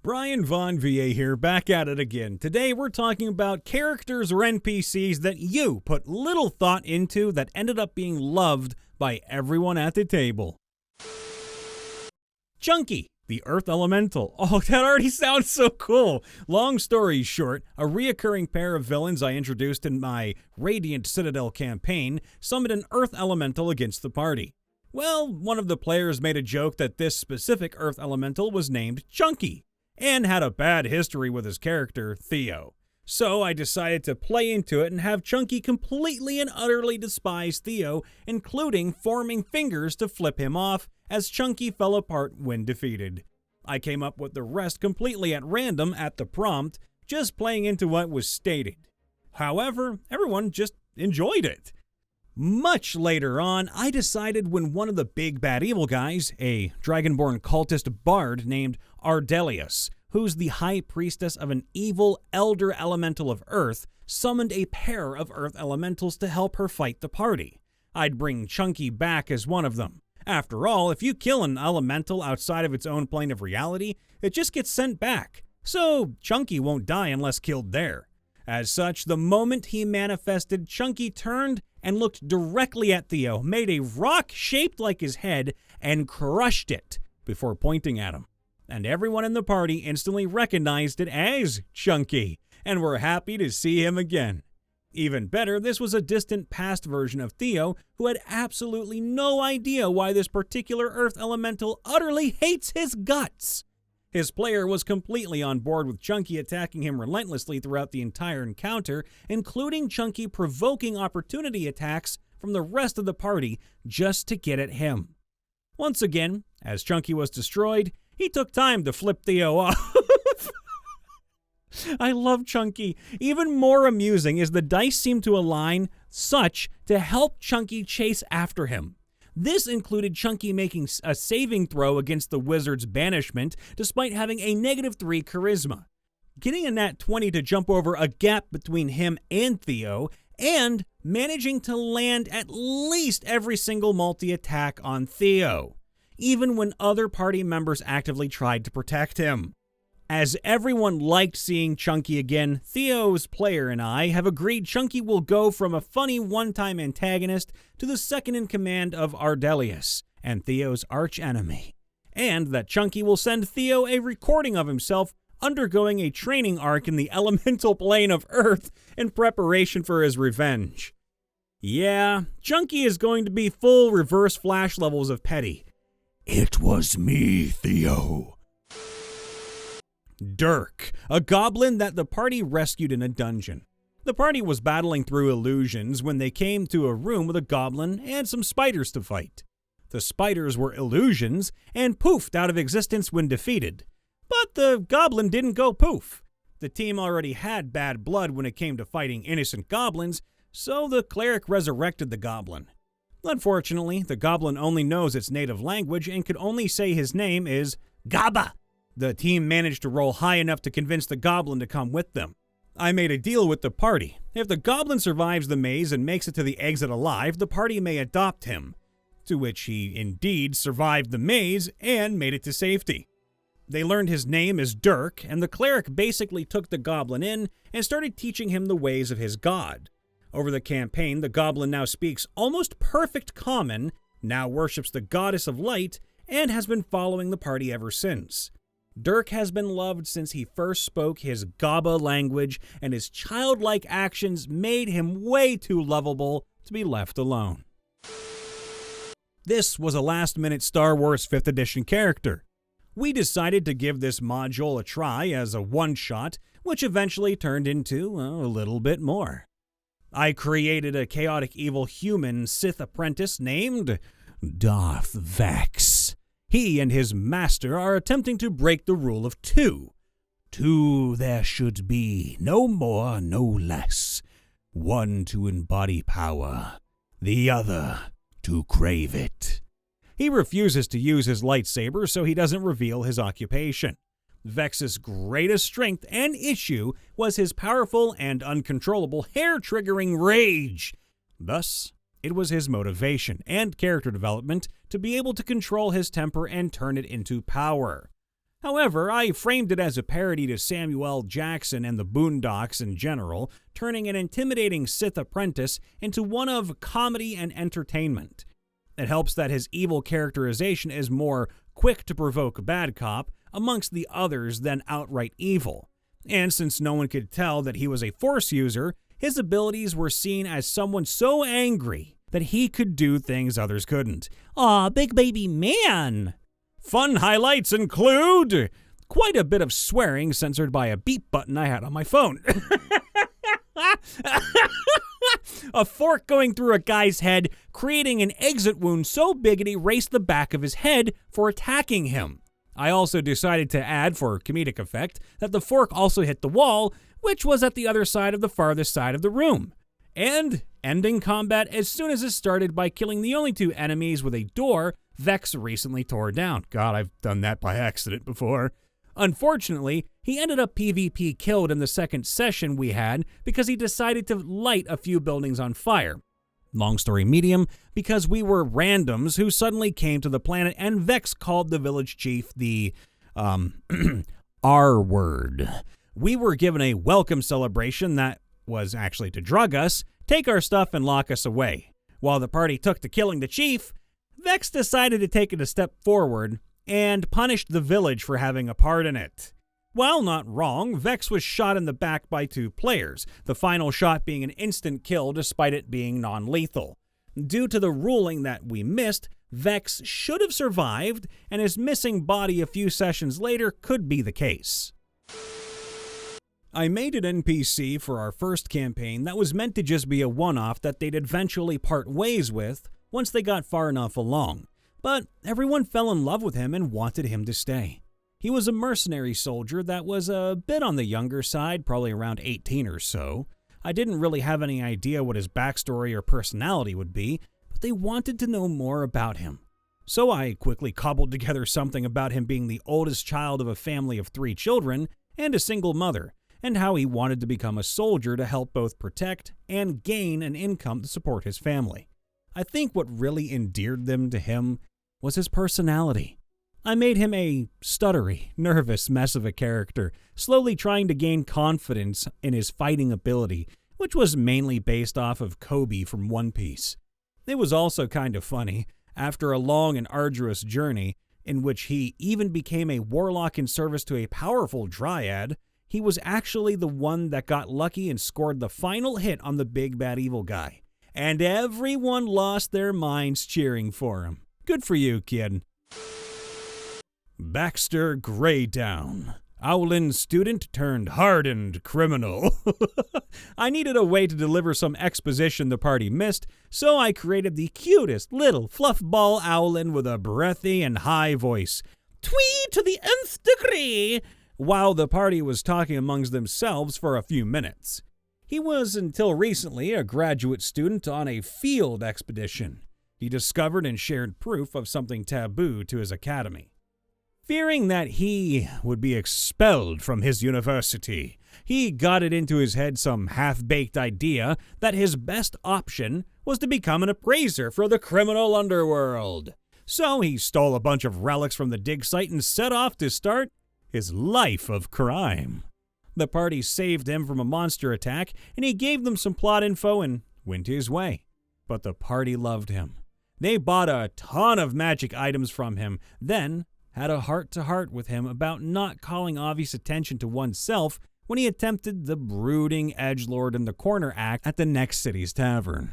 Brian Von VA here, back at it again. Today we're talking about characters or NPCs that you put little thought into that ended up being loved by everyone at the table. Junkie, the Earth Elemental. Oh, that already sounds so cool. Long story short, a reoccurring pair of villains I introduced in my Radiant Citadel campaign summoned an Earth Elemental against the party. Well, one of the players made a joke that this specific Earth Elemental was named Junkie, and had a bad history with his character, Theo. So I decided to play into it and have Junkie completely and utterly despise Theo, including forming fingers to flip him off as Junkie fell apart when defeated. I came up with the rest completely at random at the prompt, just playing into what was stated. However, everyone just enjoyed it. Much later on, I decided when one of the big bad evil guys, a dragonborn cultist bard named Ardelius, who's the high priestess of an evil elder elemental of Earth, summoned a pair of Earth elementals to help her fight the party. I'd bring Junkie back as one of them. After all, if you kill an elemental outside of its own plane of reality, it just gets sent back. So Junkie won't die unless killed there. As such, the moment he manifested, Junkie turned and looked directly at Theo, made a rock shaped like his head, and crushed it before pointing at him. And everyone in the party instantly recognized it as Junkie, and were happy to see him again. Even better, this was a distant past version of Theo who had absolutely no idea why this particular Earth Elemental utterly hates his guts. His player was completely on board with Junkie attacking him relentlessly throughout the entire encounter, including Junkie provoking opportunity attacks from the rest of the party just to get at him. Once again, as Junkie was destroyed, he took time to flip Theo off. I love Junkie. Even more amusing is the dice seem to align such to help Junkie chase after him. This included Junkie making a saving throw against the wizard's banishment despite having a -3 charisma, getting a nat 20 to jump over a gap between him and Theo, and managing to land at least every single multi-attack on Theo, even when other party members actively tried to protect him. As everyone liked seeing Junkie again, Theo's player and I have agreed Junkie will go from a funny one-time antagonist to the second-in-command of Ardelius and Theo's arch-enemy, and that Junkie will send Theo a recording of himself undergoing a training arc in the elemental plane of Earth in preparation for his revenge. Yeah, Junkie is going to be full reverse flash levels of petty. It was me, Theo. Durk, a goblin that the party rescued in a dungeon. The party was battling through illusions when they came to a room with a goblin and some spiders to fight. The spiders were illusions and poofed out of existence when defeated. But the goblin didn't go poof. The team already had bad blood when it came to fighting innocent goblins, so the cleric resurrected the goblin. Unfortunately, the goblin only knows its native language and could only say his name is Gaba. The team managed to roll high enough to convince the goblin to come with them. I made a deal with the party. If the goblin survives the maze and makes it to the exit alive, the party may adopt him. To which he indeed survived the maze and made it to safety. They learned his name is Durk, and the cleric basically took the goblin in and started teaching him the ways of his god. Over the campaign, the goblin now speaks almost perfect common, now worships the goddess of light, and has been following the party ever since. Durk has been loved since he first spoke his Gaba language, and his childlike actions made him way too lovable to be left alone. This was a last-minute Star Wars 5th edition character. We decided to give this module a try as a one-shot, which eventually turned into a little bit more. I created a chaotic evil human Sith apprentice named Darth Vex. He and his master are attempting to break the rule of two. Two there should be, no more, no less. One to embody power, the other to crave it. He refuses to use his lightsaber, so he doesn't reveal his occupation. Vex's greatest strength and issue was his powerful and uncontrollable hair-triggering rage. Thus, it was his motivation and character development to be able to control his temper and turn it into power. However, I framed it as a parody to Samuel L. Jackson and the Boondocks in general, turning an intimidating Sith apprentice into one of comedy and entertainment. It helps that his evil characterization is more quick to provoke bad cop amongst the others than outright evil. And since no one could tell that he was a Force user, his abilities were seen as someone so angry that he could do things others couldn't. Aw, big baby man! Fun highlights include quite a bit of swearing censored by a beep button I had on my phone. A fork going through a guy's head, creating an exit wound so big it erased the back of his head for attacking him. I also decided to add, for comedic effect, that the fork also hit the wall, which was at the other side of the farthest side of the room. And ending combat as soon as it started by killing the only two enemies with a door Vex recently tore down. God, I've done that by accident before. Unfortunately, he ended up PvP killed in the second session we had because he decided to light a few buildings on fire. Long story medium, because we were randoms who suddenly came to the planet and Vex called the village chief the, R word. We were given a welcome celebration that was actually to drug us, take our stuff, and lock us away. While the party took to killing the chief, Vex decided to take it a step forward and punished the village for having a part in it. While not wrong, Vex was shot in the back by two players, the final shot being an instant kill despite it being non-lethal. Due to the ruling that we missed, Vex should have survived, and his missing body a few sessions later could be the case. I made an NPC for our first campaign that was meant to just be a one-off that they'd eventually part ways with once they got far enough along, but everyone fell in love with him and wanted him to stay. He was a mercenary soldier that was a bit on the younger side, probably around 18 or so. I didn't really have any idea what his backstory or personality would be, but they wanted to know more about him. So I quickly cobbled together something about him being the oldest child of a family of 3 children and a single mother, and how he wanted to become a soldier to help both protect and gain an income to support his family. I think what really endeared them to him was his personality. I made him a stuttery, nervous mess of a character, slowly trying to gain confidence in his fighting ability, which was mainly based off of Kobe from One Piece. It was also kind of funny, after a long and arduous journey, in which he even became a warlock in service to a powerful dryad, he was actually the one that got lucky and scored the final hit on the big bad evil guy. And everyone lost their minds cheering for him. Good for you, kid. Baxter Greydown. Owlin student turned hardened criminal. I needed a way to deliver some exposition the party missed, so I created the cutest little fluffball Owlin with a breathy and high voice. Twee to the nth degree! While the party was talking amongst themselves for a few minutes. He was, until recently, a graduate student on a field expedition. He discovered and shared proof of something taboo to his academy. Fearing that he would be expelled from his university, he got it into his head some half-baked idea that his best option was to become an appraiser for the criminal underworld. So he stole a bunch of relics from the dig site and set off to start his life of crime. The party saved him from a monster attack, and he gave them some plot info and went his way. But the party loved him. They bought a ton of magic items from him, then had a heart-to-heart with him about not calling obvious attention to oneself when he attempted the brooding edgelord in the corner act at the next city's tavern.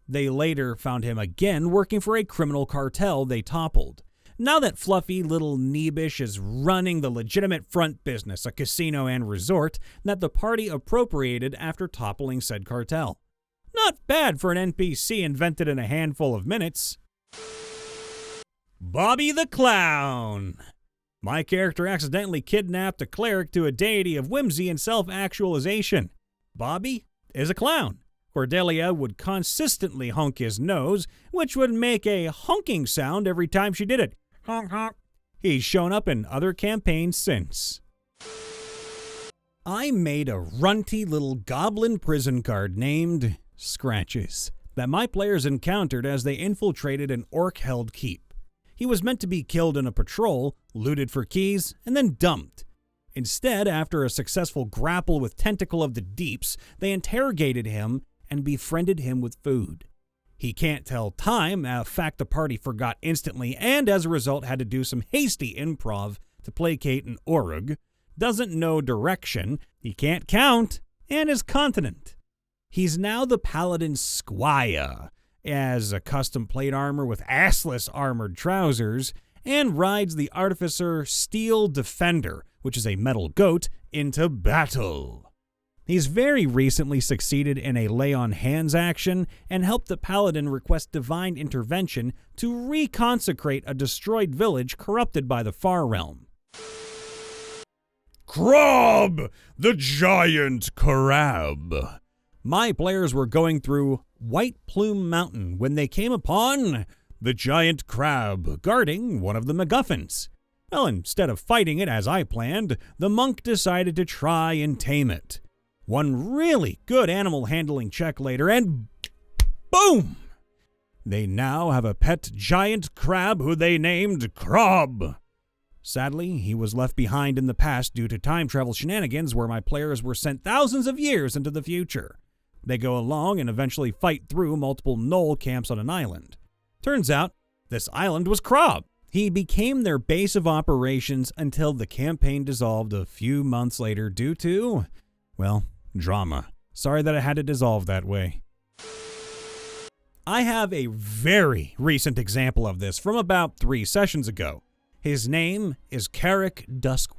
They later found him again working for a criminal cartel they toppled. Now that fluffy little Neebish is running the legitimate front business, a casino and resort, that the party appropriated after toppling said cartel. Not bad for an NPC invented in a handful of minutes. Bobby the Clown. My character accidentally kidnapped a cleric to a deity of whimsy and self-actualization. Bobby is a clown. Cordelia would consistently honk his nose, which would make a honking sound every time she did it. Honk, honk. He's shown up in other campaigns since. I made a runty little goblin prison guard named Scratches that my players encountered as they infiltrated an orc-held keep. He was meant to be killed in a patrol, looted for keys, and then dumped. Instead, after a successful grapple with Tentacle of the Deeps, they interrogated him and befriended him with food. He can't tell time, a fact the party forgot instantly, and as a result had to do some hasty improv to placate an Orog, doesn't know direction, he can't count, and is continent. He's now the Paladin Squire, as a custom plate armor with assless armored trousers, and rides the Artificer Steel Defender, which is a metal goat, into battle. He's very recently succeeded in a lay-on-hands action and helped the Paladin request divine intervention to reconsecrate a destroyed village corrupted by the Far Realm. Crab! The Giant Crab! My players were going through White Plume Mountain when they came upon the giant crab guarding one of the MacGuffins. Well, instead of fighting it as I planned, the monk decided to try and tame it. One really good animal handling check later, and boom! They now have a pet giant crab who they named Crob. Sadly, he was left behind in the past due to time travel shenanigans where my players were sent thousands of years into the future. They go along and eventually fight through multiple knoll camps on an island. Turns out, this island was Crob. He became their base of operations until the campaign dissolved a few months later due to, well, drama. Sorry that it had to dissolve that way. I have a very recent example of this from about 3 sessions ago. His name is Carrick Dusk.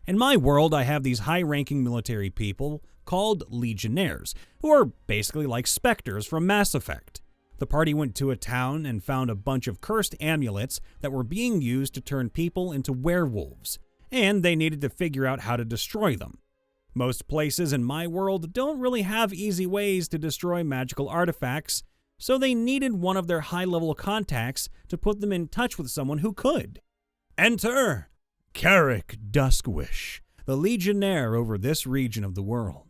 In my world, I have these high-ranking military people called Legionnaires, who are basically like specters from Mass Effect. The party went to a town and found a bunch of cursed amulets that were being used to turn people into werewolves, and they needed to figure out how to destroy them. Most places in my world don't really have easy ways to destroy magical artifacts, so they needed one of their high-level contacts to put them in touch with someone who could. Enter Carrick Dusk, the Legionnaire over this region of the world.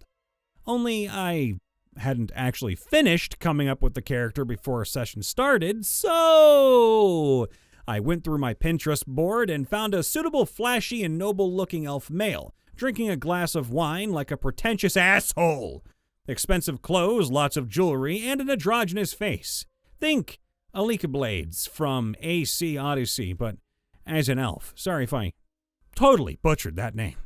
Only I hadn't actually finished coming up with the character before a session started, so I went through my Pinterest board and found a suitable, flashy, and noble-looking elf male, drinking a glass of wine like a pretentious asshole. Expensive clothes, lots of jewelry, and an androgynous face. Think Alika Blades from AC Odyssey, but as an elf. Sorry if I totally butchered that name.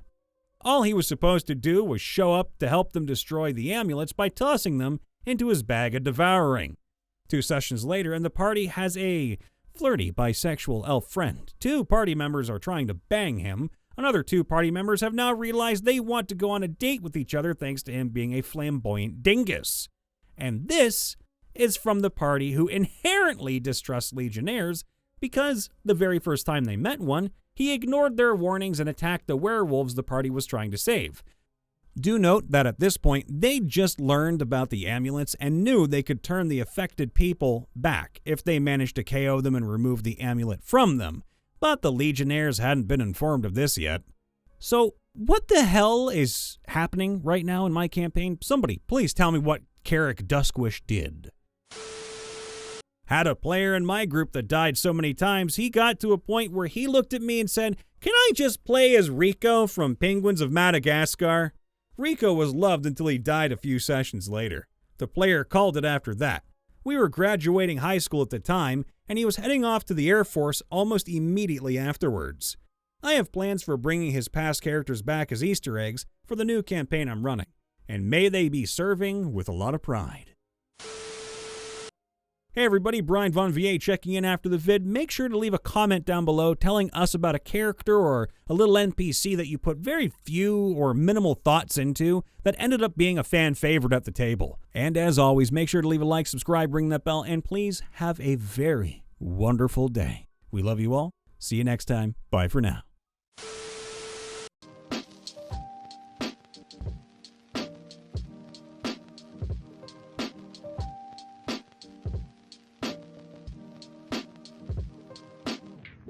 All he was supposed to do was show up to help them destroy the amulets by tossing them into his bag of devouring. 2 sessions later, and the party has a flirty bisexual elf friend. 2 party members are trying to bang him. Another 2 party members have now realized they want to go on a date with each other thanks to him being a flamboyant dingus. And this is from the party who inherently distrusts Legionnaires because the very first time they met one, he ignored their warnings and attacked the werewolves the party was trying to save. Do note that at this point, they just learned about the amulets and knew they could turn the affected people back if they managed to KO them and remove the amulet from them. But the Legionnaires hadn't been informed of this yet. So, what the hell is happening right now in my campaign? Somebody, please tell me what Carrick Dusk did. Had a player in my group that died so many times, he got to a point where he looked at me and said, "Can I just play as Rico from Penguins of Madagascar?" Rico was loved until he died a few sessions later. The player called it after that. We were graduating high school at the time, and he was heading off to the Air Force almost immediately afterwards. I have plans for bringing his past characters back as Easter eggs for the new campaign I'm running, and may they be serving with a lot of pride. Hey everybody, Brian Von VA checking in after the vid. Make sure to leave a comment down below telling us about a character or a little NPC that you put very few or minimal thoughts into that ended up being a fan favorite at the table. And as always, make sure to leave a like, subscribe, ring that bell, and please have a very wonderful day. We love you all. See you next time. Bye for now.